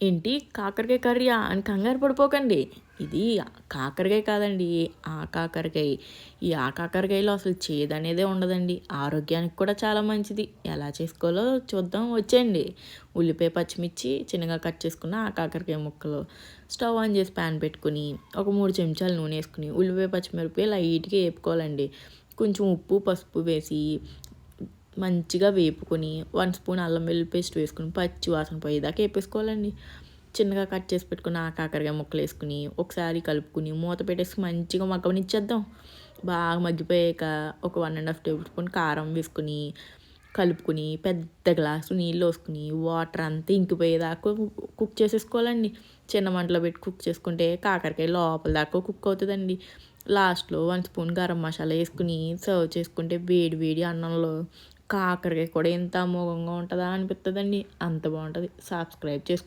ఏంటి కాకరకాయ కర్రీయా అని కంగారు పడిపోకండి. ఇది కాకరకాయ కాదండి. కాకరకాయ. ఆ కాకరకాయలో అసలు చేదనేదే ఉండదండి. ఆరోగ్యానికి కూడా చాలా మంచిది. ఎలా చేసుకోవాలో చూద్దాం వచ్చేయండి. ఉల్లిపాయ, పచ్చిమిర్చి చిన్నగా కట్ చేసుకున్న కాకరకాయ ముక్కలు. స్టవ్ ఆన్ చేసి ప్యాన్ పెట్టుకుని, ఒక 3 చెంచాలు నూనె వేసుకుని, ఉల్లిపాయ, పచ్చిమిరపకాయ లైట్‌గా వేపుకోవాలండి. కొంచెం ఉప్పు, పసుపు వేసి మంచిగా వేపుకొని 1 స్పూన్ అల్లం వెల్లుల్లి పేస్ట్ వేసుకుని పచ్చి వాసన పోయేదాకా వేపేసుకోవాలండి. చిన్నగా కట్ చేసి పెట్టుకున్న కాకరకాయ ముక్కలు వేసుకుని ఒకసారి కలుపుకుని మూత పెట్టేసి మంచిగా మగ్గనిచ్చేద్దాం. బాగా మగ్గిపోయాక ఒక 1½ టేబుల్ స్పూన్ కారం వేసుకుని కలుపుకుని పెద్ద గ్లాసు నీళ్ళు పోసుకుని వాటర్ అంతా ఇంకిపోయేదాకా కుక్ చేసేసుకోవాలండి. చిన్న మంటలో పెట్టి కుక్ చేసుకుంటే కాకరకాయ లోపల దాకా కుక్ అవుతుందండి. లాస్ట్‌లో 1 స్పూన్ గరం మసాలా వేసుకుని సర్వ్ చేసుకుంటే వేడి వేడి అన్నంలో కాకరకాయ కూడా ఎంత అమోఘంగా ఉంటుందా అనిపిస్తుందండి. అంత బాగుంటుంది. సబ్స్క్రైబ్ చేసుకోండి.